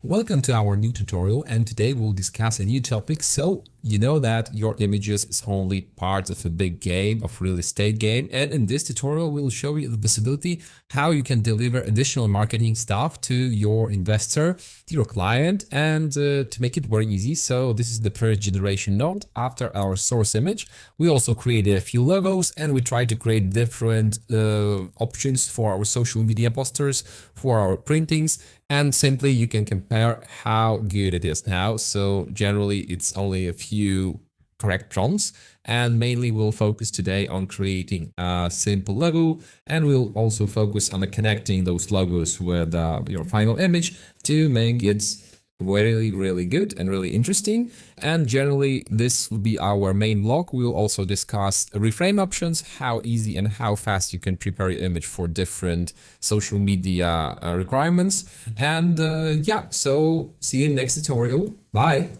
Welcome to our new tutorial, and today we'll discuss a new topic. So you know that your images is only part of a big game, of real estate game, and in this tutorial we'll show you the possibility how you can deliver additional marketing stuff to your investor, to your client, and to make it very easy. So this is the first generation node after our source image. We also created a few logos, and we try to create different options for our social media posters, for our printings, and simply you can compare how good it is now. So generally it's only a few correct prompts, and mainly we'll focus today on creating a simple logo, and we'll also focus on connecting those logos with your final image to make it really good and really interesting. And generally this will be our main blog. We'll also discuss reframe options, how easy and how fast you can prepare your image for different social media requirements. And yeah, so see you in the next tutorial. Bye.